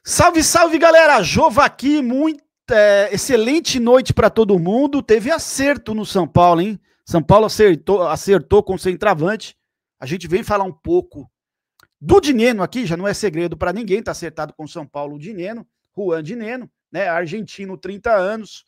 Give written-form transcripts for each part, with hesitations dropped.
Salve, salve, galera! Jova aqui, excelente noite para todo mundo. Teve acerto no São Paulo, hein? São Paulo acertou com o centroavante. A gente vem falar um pouco do Dineno aqui, já não é segredo para ninguém, tá acertado com o São Paulo o Dineno, Juan Dineno, né? Argentino, 30 anos.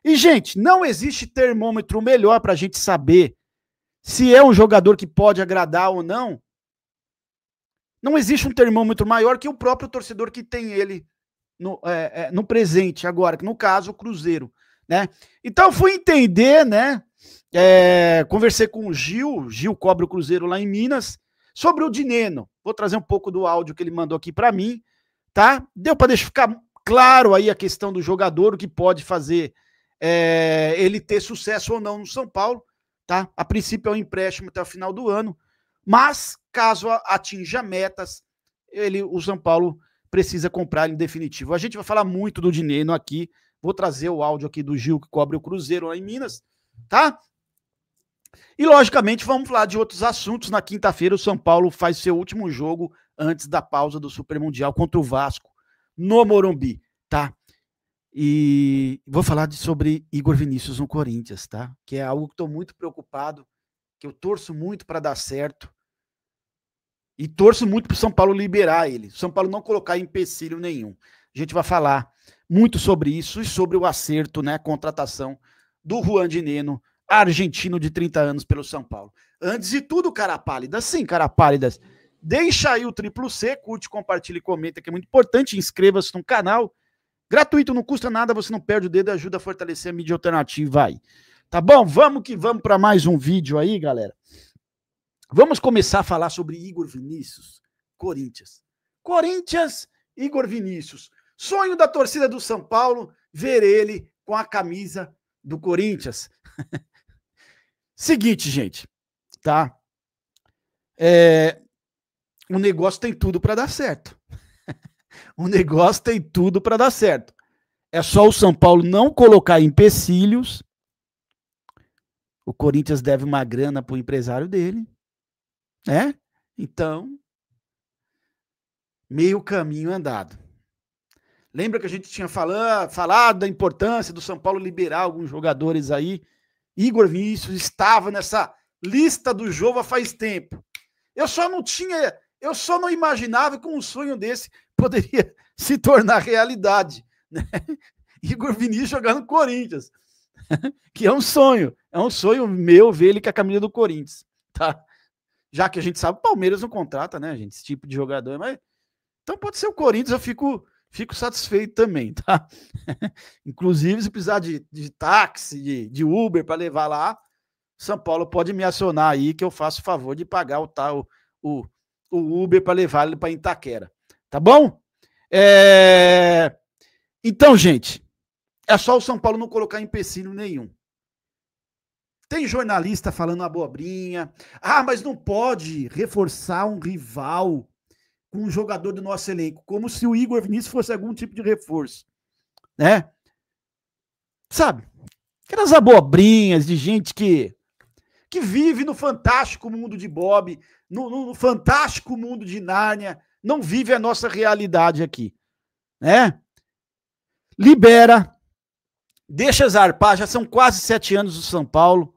E, gente, não existe termômetro melhor para a gente saber se é um jogador que pode agradar ou não. Não existe um termômetro maior que o próprio torcedor que tem ele no presente agora, que no caso o Cruzeiro, né? Então fui entender, né? Conversei com o Gil cobre o Cruzeiro lá em Minas, sobre o Dineno. Vou trazer um pouco do áudio que ele mandou aqui para mim, tá? Deu para deixar ficar claro aí a questão do jogador, o que pode fazer ele ter sucesso ou não no São Paulo, tá? A princípio é um empréstimo até o final do ano, mas caso atinja metas, o São Paulo precisa comprar em definitivo. A gente vai falar muito do Dineno aqui, vou trazer o áudio aqui do Gil, que cobre o Cruzeiro lá em Minas, tá? E, logicamente, vamos falar de outros assuntos. Na quinta-feira, o São Paulo faz seu último jogo antes da pausa do Super Mundial contra o Vasco, no Morumbi, tá? E vou falar sobre Igor Vinícius no Corinthians, tá? Que é algo que estou muito preocupado, que eu torço muito para dar certo. E torço muito para o São Paulo liberar ele. São Paulo não colocar empecilho nenhum. A gente vai falar muito sobre isso e sobre o acerto, né? Contratação do Juan Dineno, argentino de 30 anos pelo São Paulo. Antes de tudo, cara pálida, sim, cara pálidas, deixa aí o triplo C, curte, compartilha e comenta, que é muito importante. Inscreva-se no canal. Gratuito, não custa nada, você não perde o dedo, ajuda a fortalecer a mídia alternativa aí. Tá bom? Vamos que vamos para mais um vídeo aí, galera. Vamos começar a falar sobre Igor Vinícius, Corinthians. Corinthians, Igor Vinícius. Sonho da torcida do São Paulo, ver ele com a camisa do Corinthians. Seguinte, gente, tá? O negócio tem tudo para dar certo. O negócio tem tudo para dar certo. É só o São Paulo não colocar empecilhos. O Corinthians deve uma grana pro empresário dele, né? Então, meio caminho andado. Lembra que a gente tinha falado da importância do São Paulo liberar alguns jogadores aí? Igor Vinícius estava nessa lista do jogo há faz tempo. Eu só não imaginava que um sonho desse poderia se tornar realidade, né? Igor Vinícius jogar no Corinthians, que é um sonho meu ver ele com a camisa do Corinthians, tá? Já que a gente sabe, o Palmeiras não contrata, né, gente, esse tipo de jogador, mas então pode ser o Corinthians, eu fico satisfeito também, tá? Inclusive, se precisar de táxi, de Uber para levar lá, São Paulo pode me acionar aí, que eu faço o favor de pagar o Uber para levar ele para Itaquera, tá bom? Então, gente, é só o São Paulo não colocar empecilho nenhum. Tem jornalista falando abobrinha. Mas não pode reforçar um rival com um jogador do nosso elenco, como se o Igor Vinícius fosse algum tipo de reforço, né? Sabe? Aquelas abobrinhas de gente que vive no fantástico mundo de Bob, no fantástico mundo de Nárnia, não vive a nossa realidade aqui, né? Libera, deixa zarpar, já são quase 7 anos do São Paulo.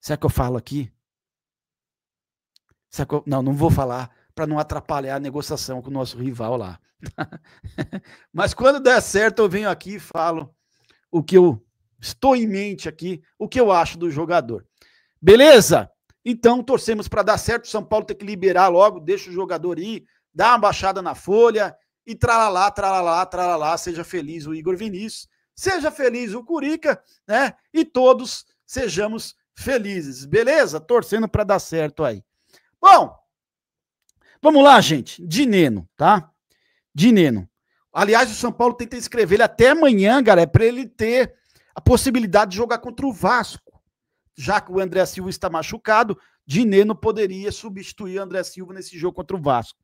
Será que eu falo aqui? Não vou falar para não atrapalhar a negociação com o nosso rival lá. Mas quando der certo, eu venho aqui e falo o que eu estou em mente aqui, o que eu acho do jogador. Beleza? Então, torcemos para dar certo. O São Paulo tem que liberar logo, deixa o jogador ir, dá uma baixada na folha e tralalá, tralalá, tralalá. Seja feliz o Igor Vinícius, seja feliz o Curica, né? E todos sejamos felizes, beleza? Torcendo para dar certo aí. Bom, vamos lá, gente. Dineno, tá? Dineno. Aliás, o São Paulo tenta escrever ele até amanhã, galera, para ele ter a possibilidade de jogar contra o Vasco. Já que o André Silva está machucado, Dineno poderia substituir o André Silva nesse jogo contra o Vasco.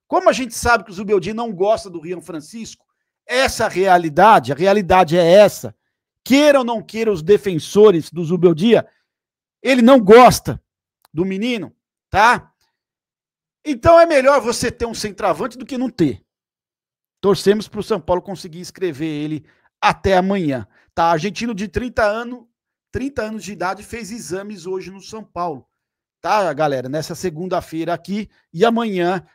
Como a gente sabe que o Zubeldia não gosta do Rian Francisco, essa realidade, a realidade é essa. Queira ou não queira os defensores do Zubeldia, ele não gosta do menino, tá? Então é melhor você ter um centroavante do que não ter. Torcemos para o São Paulo conseguir escrever ele até amanhã. Tá? Argentino de 30 anos de idade fez exames hoje no São Paulo. Tá, galera? Nessa segunda-feira aqui e amanhã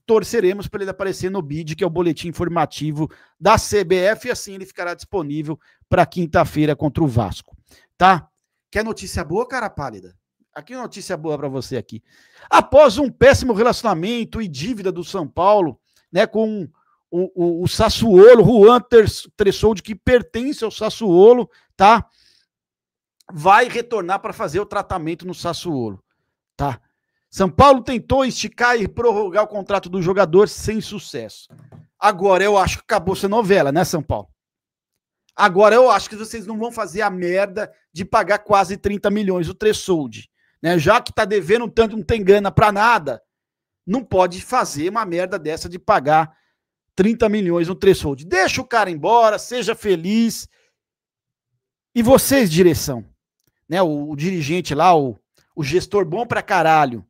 torceremos para ele aparecer no BID, que é o boletim informativo da CBF, e assim ele ficará disponível para quinta-feira contra o Vasco. Tá? Quer notícia boa, cara pálida? Aqui uma notícia boa para você aqui. Após um péssimo relacionamento e dívida do São Paulo, né, com o Sassuolo, Juan Tressoldi, que pertence ao Sassuolo, tá? Vai retornar para fazer o tratamento no Sassuolo, tá? São Paulo tentou esticar e prorrogar o contrato do jogador sem sucesso. Agora eu acho que acabou essa novela, né, São Paulo? Agora eu acho que vocês não vão fazer a merda de pagar quase 30 milhões o Tressoldi, né? Já que tá devendo tanto, não tem grana para nada, não pode fazer uma merda dessa de pagar 30 milhões no Tressoldi. Deixa o cara embora, seja feliz. E vocês, direção, né? O dirigente lá, o gestor bom pra caralho,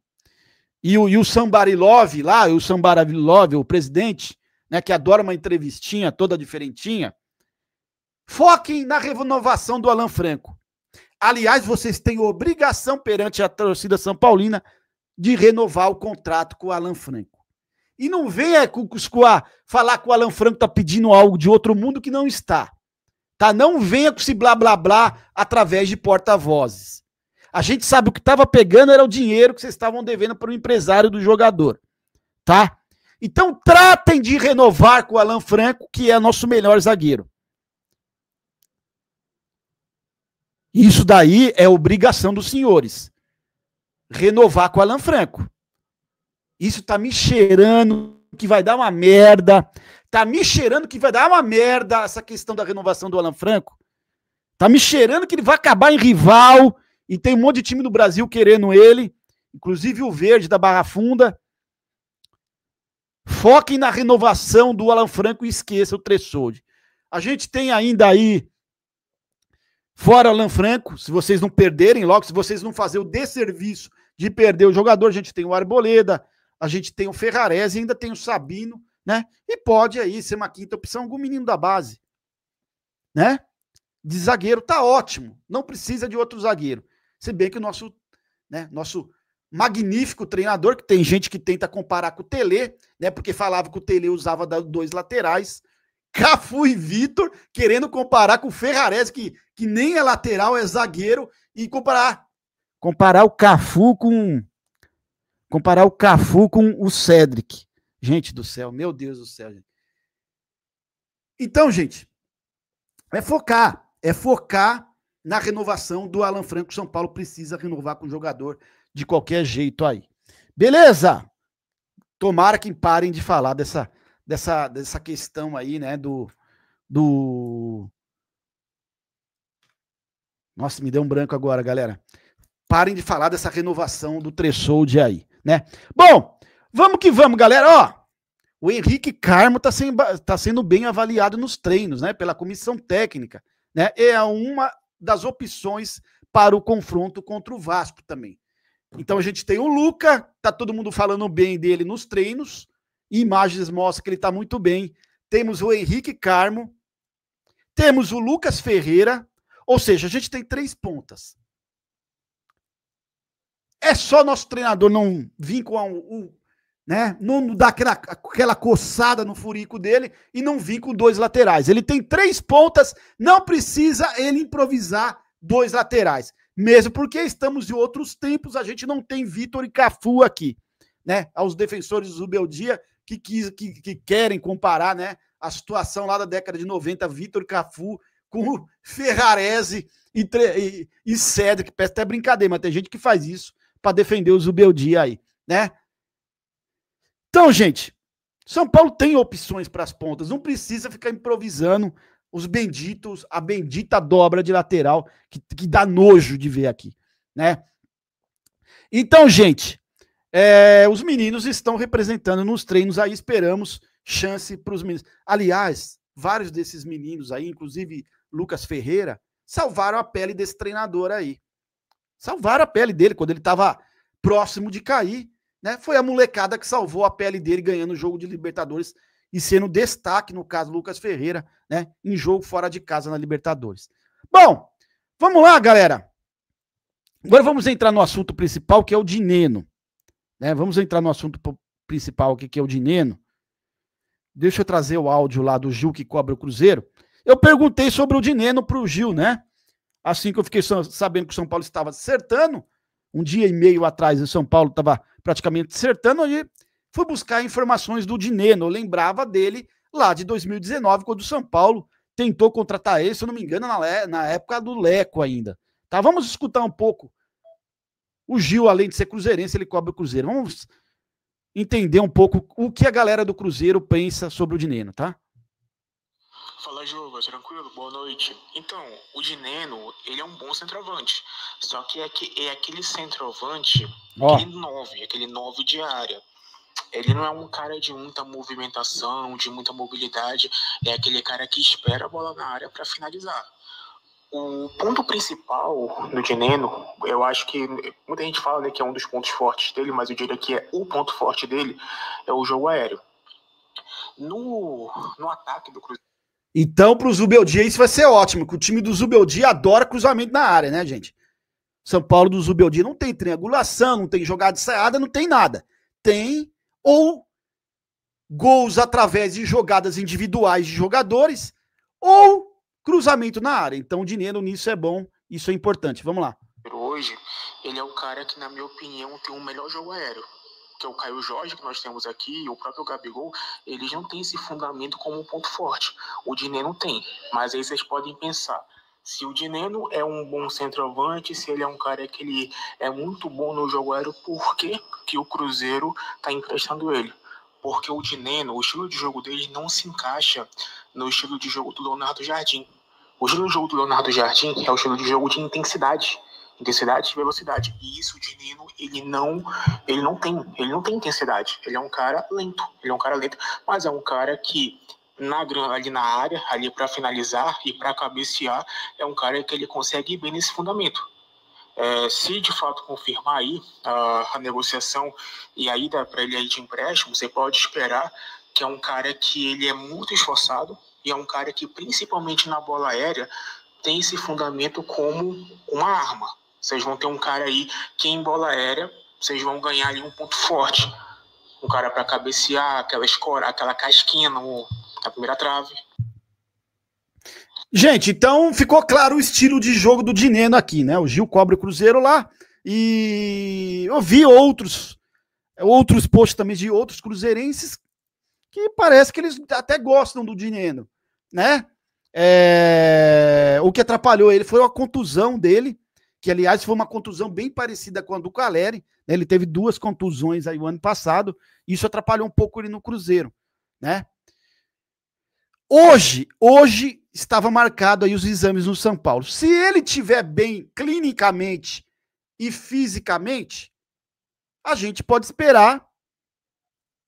e o Sambarilov lá, o Sambarilov, o presidente, né, que adora uma entrevistinha toda diferentinha, foquem na renovação do Alan Franco. Aliás, vocês têm obrigação perante a torcida São Paulina de renovar o contrato com o Alan Franco. E não venha falar que o Alan Franco está pedindo algo de outro mundo que não está. Tá? Não venha com esse blá blá blá através de porta-vozes. A gente sabe o que estava pegando era o dinheiro que vocês estavam devendo para o empresário do jogador. Tá? Então tratem de renovar com o Alan Franco, que é nosso melhor zagueiro. Isso daí é obrigação dos senhores. Renovar com o Alan Franco. Isso tá me cheirando que vai dar uma merda. Tá me cheirando que vai dar uma merda essa questão da renovação do Alan Franco. Tá me cheirando que ele vai acabar em rival. E tem um monte de time do Brasil querendo ele. Inclusive o Verde da Barra Funda. Foquem na renovação do Alan Franco e esqueça o Tressoldi. A gente tem ainda aí, fora o Alan Franco, se vocês não perderem logo, se vocês não fazerem o desserviço de perder o jogador, a gente tem o Arboleda, a gente tem o Ferrarese, ainda tem o Sabino, né? E pode aí ser uma quinta opção, algum menino da base, né? De zagueiro tá ótimo, não precisa de outro zagueiro. Se bem que o nosso magnífico treinador, que tem gente que tenta comparar com o Tele, né? Porque falava que o Tele usava dois laterais, Cafu e Vitor, querendo comparar com o Ferrarese, que nem é lateral, é zagueiro, e comparar o Cafu com o Cédric. Gente do céu, meu Deus do céu. Gente. Então, gente, é focar na renovação do Alan Franco. São Paulo precisa renovar com o jogador de qualquer jeito aí. Beleza? Tomara que parem de falar dessa questão aí, né, Nossa, me deu um branco agora, galera. Parem de falar dessa renovação do Tressoldi aí, né? Bom, vamos que vamos, galera. Ó, o Henrique Carmo tá sendo bem avaliado nos treinos, né, pela comissão técnica, né? É uma das opções para o confronto contra o Vasco também. Então a gente tem o Luca, tá todo mundo falando bem dele nos treinos, imagens mostram que ele tá muito bem. Temos o Henrique Carmo, temos o Lucas Ferreira, ou seja, a gente tem 3 pontas. É só nosso treinador não vir com né, não dar aquela coçada no furico dele e não vir com 2 laterais. Ele tem 3 pontas, não precisa ele improvisar 2 laterais. Mesmo porque estamos de outros tempos, a gente não tem Vitor e Cafu aqui, né? Aos defensores do Zubeldia que querem comparar, né, a situação lá da década de 90, Vitor e Cafu com Ferrarese e Cédric, que parece até brincadeira, mas tem gente que faz isso para defender o Zubeldia aí, né? Então, gente, São Paulo tem opções para as pontas, não precisa ficar improvisando a bendita dobra de lateral que dá nojo de ver aqui, né? Então, gente, os meninos estão representando nos treinos aí, esperamos chance para os meninos. Aliás, vários desses meninos aí, inclusive Lucas Ferreira, salvaram a pele desse treinador aí. Salvaram a pele dele quando ele estava próximo de cair. né? Foi a molecada que salvou a pele dele ganhando o jogo de Libertadores e sendo destaque, no caso, Lucas Ferreira, né? Em jogo fora de casa na Libertadores. Bom, vamos lá, galera. Agora vamos entrar no assunto principal, que é o Dineno. Né? Vamos entrar no assunto principal aqui, que é o Dineno. Deixa eu trazer o áudio lá do Gil que cobra o Cruzeiro. Eu perguntei sobre o Dineno pro Gil, né? Assim que eu fiquei sabendo que o São Paulo estava acertando, um dia e meio atrás o São Paulo estava praticamente acertando, e fui buscar informações do Dineno. Eu lembrava dele lá de 2019, quando o São Paulo tentou contratar ele, se eu não me engano, na época do Leco ainda. Tá, vamos escutar um pouco. O Gil, além de ser cruzeirense, ele cobra o Cruzeiro. Vamos entender um pouco o que a galera do Cruzeiro pensa sobre o Dineno, tá? Fala, Juba, tranquilo? Boa noite. Então, o Dineno, ele é um bom centroavante. Só que é aquele centroavante, aquele 9 de área. Ele não é um cara de muita movimentação, de muita mobilidade. É aquele cara que espera a bola na área para finalizar. O ponto principal do Dineno, eu acho que muita gente fala, né, que é um dos pontos fortes dele, mas eu diria que o ponto forte dele é o jogo aéreo. No ataque do Cruzeiro. Então, para o Zubeldia, isso vai ser ótimo, que o time do Zubeldia adora cruzamento na área, né, gente? São Paulo do Zubeldia não tem triangulação, não tem jogada ensaiada, não tem nada. Tem ou gols através de jogadas individuais de jogadores ou cruzamento na área. Então, o Dineno nisso é bom, isso é importante. Vamos lá. Hoje, ele é o cara que, na minha opinião, tem o melhor jogo aéreo. Que é o Caio Jorge, que nós temos aqui, e o próprio Gabigol, eles não têm esse fundamento como um ponto forte. O Dineno tem, mas aí vocês podem pensar, se o Dineno é um bom centroavante, se ele é um cara que ele é muito bom no jogo aéreo, por que o Cruzeiro está emprestando ele? Porque o Dineno, o estilo de jogo dele não se encaixa no estilo de jogo do Leonardo Jardim. O estilo de jogo do Leonardo Jardim é o estilo de jogo de intensidade e velocidade. E isso o Dineno, ele não tem intensidade. Ele é um cara lento. Mas é um cara que ali na área, ali para finalizar e para cabecear, é um cara que ele consegue ir bem nesse fundamento. Se de fato confirmar aí a negociação e a ida para ele aí de empréstimo, você pode esperar que é um cara que ele é muito esforçado e é um cara que, principalmente na bola aérea, tem esse fundamento como uma arma. Vocês vão ter um cara aí que em bola aérea, vocês vão ganhar ali um ponto forte. Um cara para cabecear, aquela casquinha na primeira trave. Gente, então ficou claro o estilo de jogo do Dineno aqui, né? O Gil cobra o Cruzeiro lá e eu vi outros posts também de outros cruzeirenses que parece que eles até gostam do Dineno, né? O que atrapalhou ele foi a contusão dele, que aliás foi uma contusão bem parecida com a do Caleri, né? Ele teve 2 contusões aí o ano passado, isso atrapalhou um pouco ele no Cruzeiro, né? Hoje estava marcado aí os exames no São Paulo. Se ele tiver bem clinicamente e fisicamente, a gente pode esperar,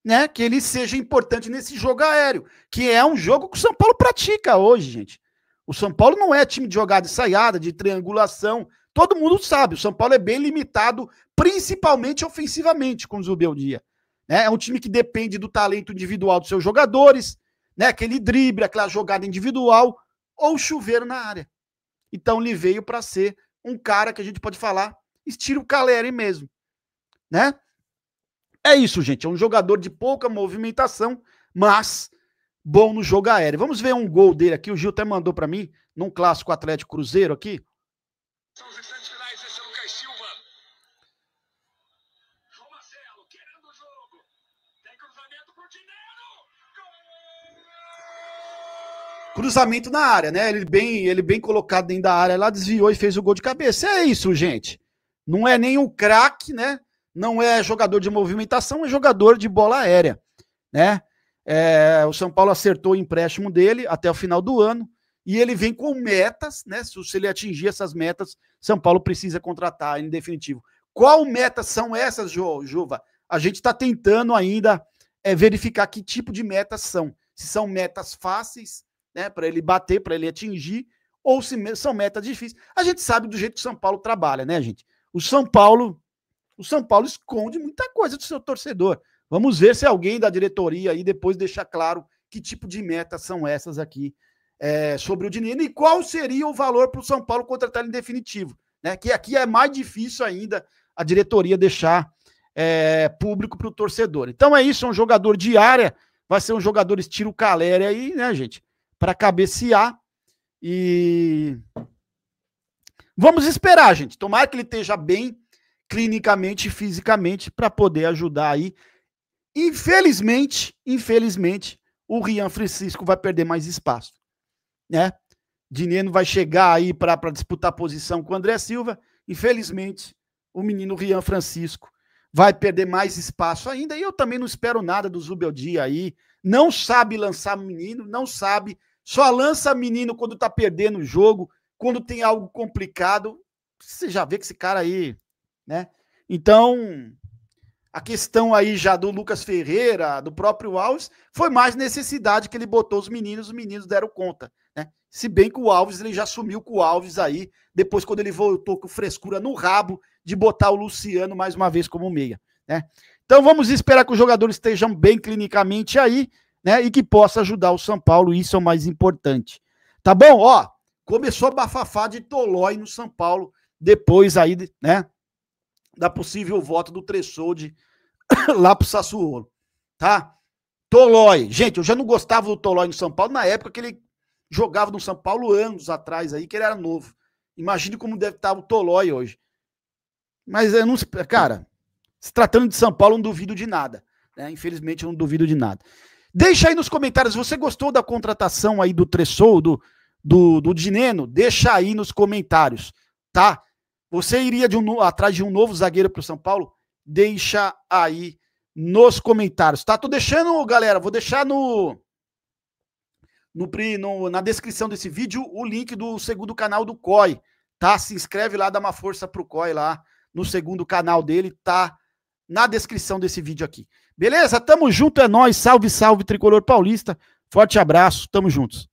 né, que ele seja importante nesse jogo aéreo, que é um jogo que o São Paulo pratica hoje, gente. O São Paulo não é time de jogada ensaiada, de triangulação. Todo mundo sabe, o São Paulo é bem limitado, principalmente ofensivamente, com o Zubeldia. É um time que depende do talento individual dos seus jogadores, né? Aquele drible, aquela jogada individual, ou chuveiro na área. Então ele veio para ser um cara que a gente pode falar estilo Caleri mesmo, né? É isso, gente. É um jogador de pouca movimentação, mas bom no jogo aéreo. Vamos ver um gol dele aqui. O Gil até mandou para mim, num clássico Atlético Cruzeiro aqui. São os instantes finais, esse é o Lucas Silva. João Marcelo, querendo o jogo. Tem cruzamento pro Dineno. Cruzamento na área, né? Ele bem colocado dentro da área, lá desviou e fez o gol de cabeça. É isso, gente. Não é nem um craque, né? Não é jogador de movimentação, é jogador de bola aérea, né? O São Paulo acertou o empréstimo dele até o final do ano e ele vem com metas, né? Se ele atingir essas metas, São Paulo precisa contratar em definitivo. Qual metas são essas, Juva? A gente está tentando ainda verificar que tipo de metas são. Se são metas fáceis, né? Para ele bater, para ele atingir, ou se são metas difíceis. A gente sabe do jeito que o São Paulo trabalha, né, gente? O São Paulo o São Paulo esconde muita coisa do seu torcedor. Vamos ver se alguém da diretoria aí depois deixa claro que tipo de metas são essas aqui sobre o Dineno e qual seria o valor para o São Paulo contratar em definitivo, né? Que aqui é mais difícil ainda a diretoria deixar público para o torcedor. Então é isso, é um jogador de área, vai ser um jogador estilo Caleri aí, né, gente? Para cabecear e vamos esperar, gente. Tomara que ele esteja bem clinicamente e fisicamente para poder ajudar aí. Infelizmente, o Rian Francisco vai perder mais espaço, né? Dineno vai chegar aí para disputar posição com o André Silva. Infelizmente, o menino Rian Francisco vai perder mais espaço ainda. E eu também não espero nada do Zubeldia aí. Não sabe lançar menino, não sabe. Só lança menino quando tá perdendo o jogo, quando tem algo complicado. Você já vê que esse cara aí, né? Então, a questão aí já do Lucas Ferreira, do próprio Alves, foi mais necessidade que ele botou os meninos deram conta, né? Se bem que o Alves, ele já sumiu com o Alves aí, depois quando ele voltou com frescura no rabo de botar o Luciano mais uma vez como meia, né? Então vamos esperar que os jogadores estejam bem clinicamente aí, né? E que possa ajudar o São Paulo, isso é o mais importante. Tá bom? Ó, começou a bafafá de Tolói no São Paulo, depois aí, né? Da possível volta do Tressoldi lá pro Sassuolo, tá? Tolói. Gente, eu já não gostava do Tolói no São Paulo na época que ele jogava no São Paulo anos atrás aí, que ele era novo. Imagine como deve estar o Tolói hoje. Mas eu não... Cara, se tratando de São Paulo, eu não duvido de nada, né? Infelizmente, eu não duvido de nada. Deixa aí nos comentários, você gostou da contratação aí do Tressoldi, do Dineno? Deixa aí nos comentários, tá? Você iria atrás de um novo zagueiro para o São Paulo? Deixa aí nos comentários, tá? Tô deixando, galera, vou deixar na descrição desse vídeo o link do segundo canal do COI, tá? Se inscreve lá, dá uma força pro COI lá no segundo canal dele, tá? Na descrição desse vídeo aqui. Beleza? Tamo junto, é nóis. Salve, salve, Tricolor Paulista. Forte abraço, tamo juntos.